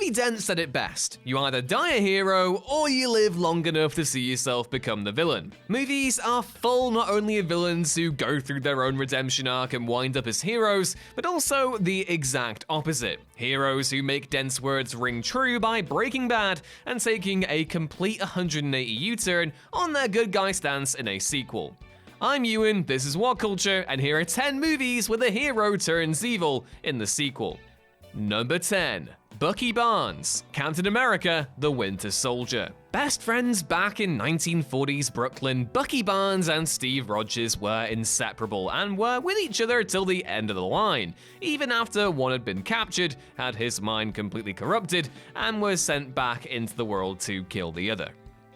Harvey Dent said it best: you either die a hero, or you live long enough to see yourself become the villain. Movies are full not only of villains who go through their own redemption arc and wind up as heroes, but also the exact opposite. Heroes who make Dent's words ring true by breaking bad and taking a complete 180 U-turn on their good guy stance in a sequel. I'm Ewan, this is What Culture, and here are 10 movies where the hero turns evil in the sequel. Number 10. Bucky Barnes, Captain America: The Winter Soldier. Best friends back in 1940s Brooklyn, Bucky Barnes and Steve Rogers were inseparable and were with each other till the end of the line, even after one had been captured, had his mind completely corrupted, and was sent back into the world to kill the other.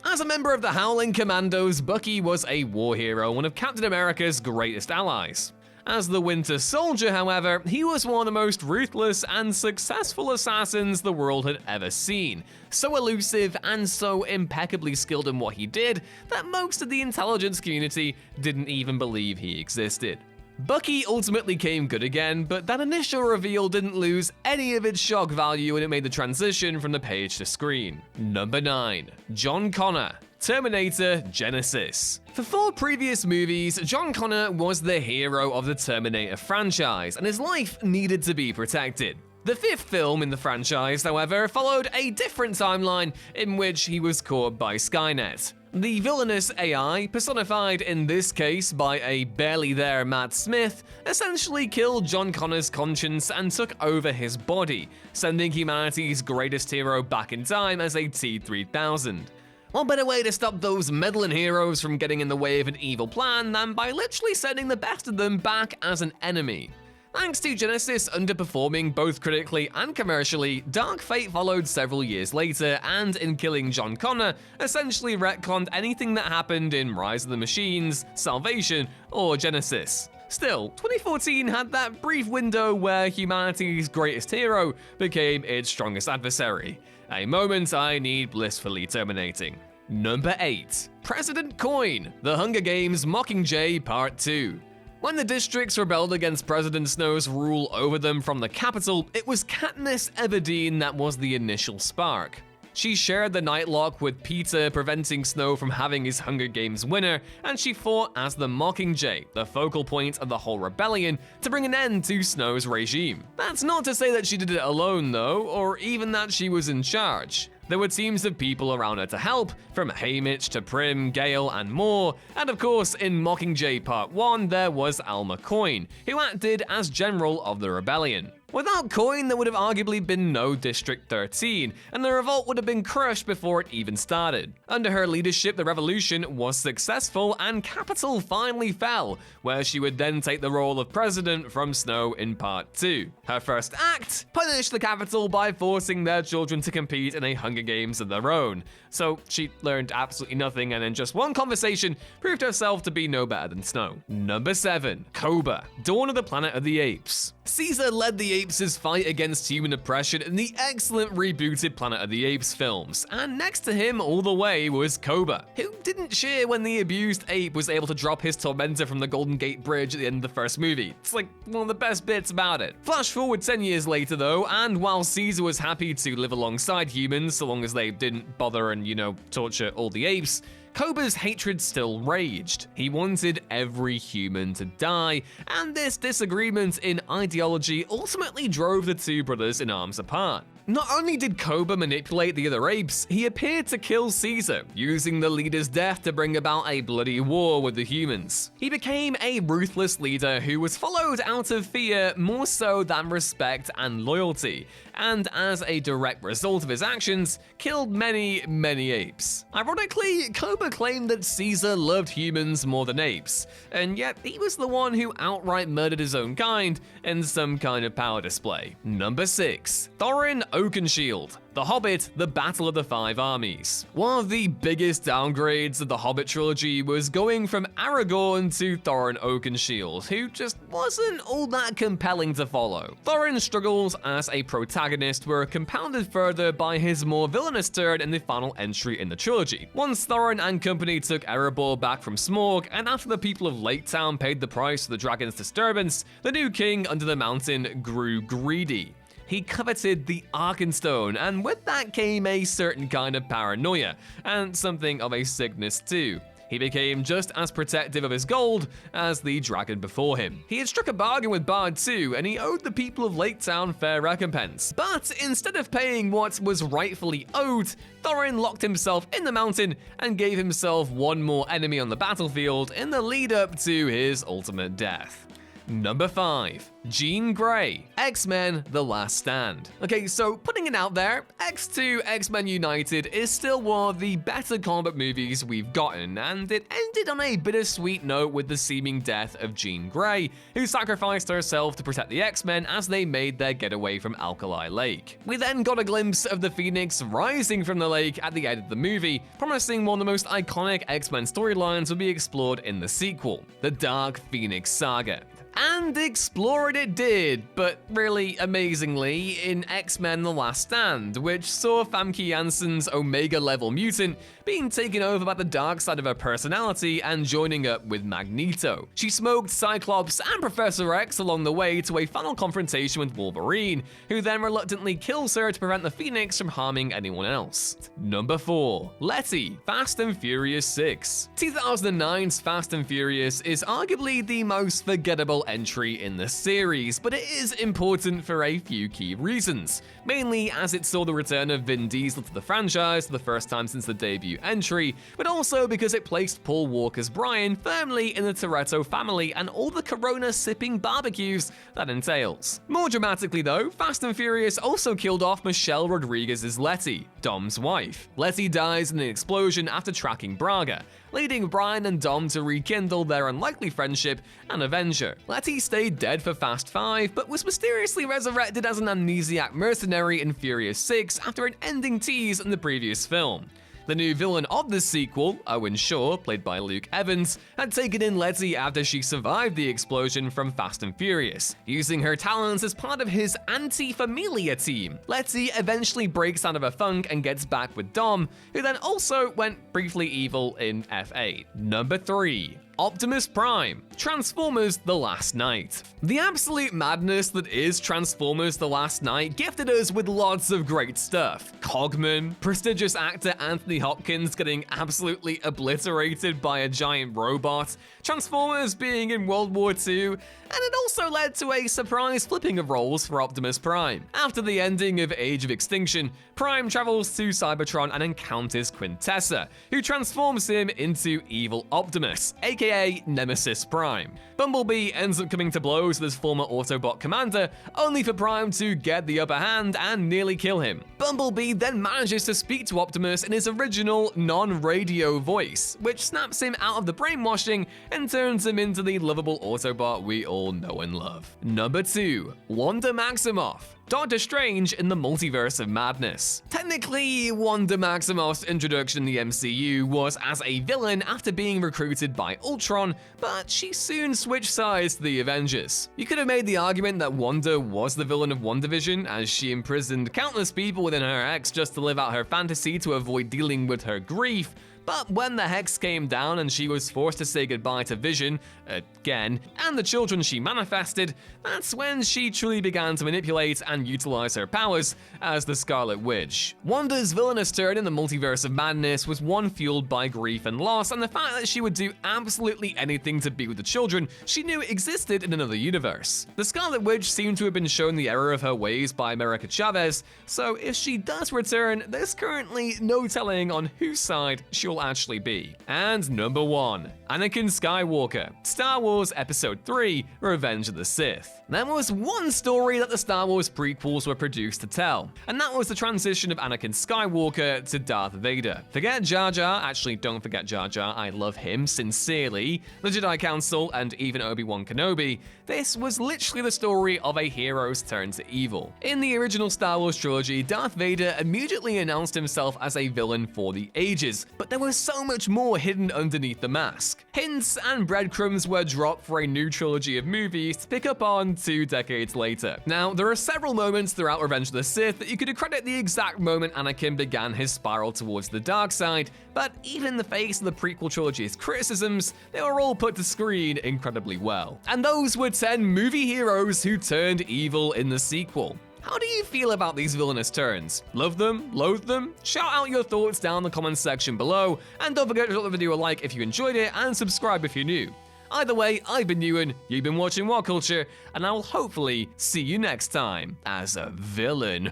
As a member of the Howling Commandos, Bucky was a war hero, one of Captain America's greatest allies. As the Winter Soldier, however, he was one of the most ruthless and successful assassins the world had ever seen. So elusive and so impeccably skilled in what he did that most of the intelligence community didn't even believe he existed. Bucky ultimately came good again, but that initial reveal didn't lose any of its shock value when it made the transition from the page to screen. Number 9. John Connor, Terminator Genisys. For 4 previous movies, John Connor was the hero of the Terminator franchise, and his life needed to be protected. The 5th film in the franchise, however, followed a different timeline in which he was caught by Skynet. The villainous AI, personified in this case by a barely there Matt Smith, essentially killed John Connor's conscience and took over his body, sending humanity's greatest hero back in time as a T-3000. What better way to stop those meddling heroes from getting in the way of an evil plan than by literally sending the best of them back as an enemy? Thanks to Genisys underperforming both critically and commercially, Dark Fate followed several years later and, in killing John Connor, essentially retconned anything that happened in Rise of the Machines, Salvation, or Genisys. Still, 2014 had that brief window where humanity's greatest hero became its strongest adversary. A moment I need blissfully terminating. Number 8. President Coin, The Hunger Games: Mockingjay Part 2. When the districts rebelled against President Snow's rule over them from the capital, it was Katniss Everdeen that was the initial spark. She shared the Nightlock with Peter, preventing Snow from having his Hunger Games winner, and she fought as the Mockingjay, the focal point of the whole rebellion, to bring an end to Snow's regime. That's not to say that she did it alone though, or even that she was in charge. There were teams of people around her to help, from Haymitch to Prim, Gale, and more, and of course in Mockingjay Part 1 there was Alma Coin, who acted as General of the Rebellion. Without Coin, there would have arguably been no District 13, and the revolt would have been crushed before it even started. Under her leadership, the revolution was successful, and Capital finally fell, where she would then take the role of president from Snow in Part 2. Her first act: punish the Capital by forcing their children to compete in a Hunger Games of their own. So she learned absolutely nothing, and in just one conversation, proved herself to be no better than Snow. Number 7. Cobra, Dawn of the Planet of the Apes. Caesar led the Apes' fight against human oppression in the excellent rebooted Planet of the Apes films, and next to him all the way was Cobra, who didn't cheer when the abused ape was able to drop his tormentor from the Golden Gate Bridge at the end of the first movie. It's like one of the best bits about it. Flash forward 10 years later though, and while Caesar was happy to live alongside humans so long as they didn't bother and, torture all the apes, Cobra's hatred still raged. He wanted every human to die, and this disagreement in ideology ultimately drove the two brothers in arms apart. Not only did Cobra manipulate the other apes, he appeared to kill Caesar, using the leader's death to bring about a bloody war with the humans. He became a ruthless leader who was followed out of fear more so than respect and loyalty, and as a direct result of his actions, killed many, many apes. Ironically, Cobra claimed that Caesar loved humans more than apes, and yet he was the one who outright murdered his own kind in some kind of power display. Number 6. Thorin Oakenshield, The Hobbit: The Battle of the Five Armies. One of the biggest downgrades of the Hobbit trilogy was going from Aragorn to Thorin Oakenshield, who just wasn't all that compelling to follow. Thorin's struggles as a protagonist were compounded further by his more villainous turn in the final entry in the trilogy. Once Thorin and company took Erebor back from Smaug, and after the people of Lake Town paid the price for the dragon's disturbance, the new king under the mountain grew greedy. He coveted the Arkenstone, and with that came a certain kind of paranoia, and something of a sickness too. He became just as protective of his gold as the dragon before him. He had struck a bargain with Bard too, and he owed the people of Lake Town fair recompense. But instead of paying what was rightfully owed, Thorin locked himself in the mountain and gave himself one more enemy on the battlefield in the lead up to his ultimate death. Number 5. Jean Grey, X-Men The Last Stand. Okay, so putting it out there, X2 X-Men United is still one of the better comic book movies we've gotten, and it ended on a bittersweet note with the seeming death of Jean Grey, who sacrificed herself to protect the X-Men as they made their getaway from Alkali Lake. We then got a glimpse of the Phoenix rising from the lake at the end of the movie, promising one of the most iconic X-Men storylines would be explored in the sequel, the Dark Phoenix Saga. And explored it did, but really amazingly in X-Men The Last Stand, which saw Famke Janssen's Omega-level mutant being taken over by the dark side of her personality and joining up with Magneto. She smoked Cyclops and Professor X along the way to a final confrontation with Wolverine, who then reluctantly kills her to prevent the Phoenix from harming anyone else. Number 4. Letty, Fast and Furious 6. 2009's Fast and Furious is arguably the most forgettable entry in the series, but it is important for a few key reasons. Mainly as it saw the return of Vin Diesel to the franchise for the first time since the debut entry, but also because it placed Paul Walker's Brian firmly in the Toretto family and all the Corona-sipping barbecues that entails. More dramatically though, Fast and Furious also killed off Michelle Rodriguez's Letty, Dom's wife. Letty dies in an explosion after tracking Braga, leading Brian and Dom to rekindle their unlikely friendship and avenge her. Letty stayed dead for Fast 5, but was mysteriously resurrected as an amnesiac mercenary in Furious 6 after an ending tease in the previous film. The new villain of the sequel, Owen Shaw, played by Luke Evans, had taken in Letty after she survived the explosion from Fast and Furious, using her talents as part of his Anti-Familia team. Letty eventually breaks out of her funk and gets back with Dom, who then also went briefly evil in F8. Number 3. Optimus Prime, Transformers The Last Night. The absolute madness that is Transformers The Last Night gifted us with lots of great stuff. Cogman, prestigious actor Anthony Hopkins getting absolutely obliterated by a giant robot, Transformers being in World War II, and it also led to a surprise flipping of roles for Optimus Prime. After the ending of Age of Extinction, Prime travels to Cybertron and encounters Quintessa, who transforms him into Evil Optimus, aka Nemesis Prime. Bumblebee ends up coming to blows with his former Autobot commander, only for Prime to get the upper hand and nearly kill him. Bumblebee then manages to speak to Optimus in his original non-radio voice, which snaps him out of the brainwashing and turns him into the lovable Autobot we all know and love. Number 2. Wanda Maximoff, Doctor Strange in the Multiverse of Madness. Technically, Wanda Maximoff's introduction in the MCU was as a villain after being recruited by Ultron, but she soon switched sides to the Avengers. You could have made the argument that Wanda was the villain of WandaVision, as she imprisoned countless people within her X just to live out her fantasy to avoid dealing with her grief. But when the Hex came down and she was forced to say goodbye to Vision, again, and the children she manifested, that's when she truly began to manipulate and utilize her powers as the Scarlet Witch. Wanda's villainous turn in the Multiverse of Madness was one fueled by grief and loss, and the fact that she would do absolutely anything to be with the children she knew existed in another universe. The Scarlet Witch seemed to have been shown the error of her ways by America Chavez, so if she does return, there's currently no telling on whose side she'll actually be. And number 1. Anakin Skywalker, Star Wars Episode 3, Revenge of the Sith. There was one story that the Star Wars prequels were produced to tell, and that was the transition of Anakin Skywalker to Darth Vader. Forget Jar Jar, actually don't forget Jar Jar, I love him sincerely, the Jedi Council, and even Obi-Wan Kenobi. This was literally the story of a hero's turn to evil. In the original Star Wars trilogy, Darth Vader immediately announced himself as a villain for the ages, but there was so much more hidden underneath the mask. Hints and breadcrumbs were dropped for a new trilogy of movies to pick up on 2 decades later. Now, there are several moments throughout Revenge of the Sith that you could accredit the exact moment Anakin began his spiral towards the dark side, but even in the face of the prequel trilogy's criticisms, they were all put to screen incredibly well. And those were 10 movie heroes who turned evil in the sequel. How do you feel about these villainous turns? Love them? Loathe them? Shout out your thoughts down in the comments section below, and don't forget to drop the video a like if you enjoyed it, and subscribe if you're new. Either way, I've been Ewan, you've been watching What Culture, and I will hopefully see you next time as a villain.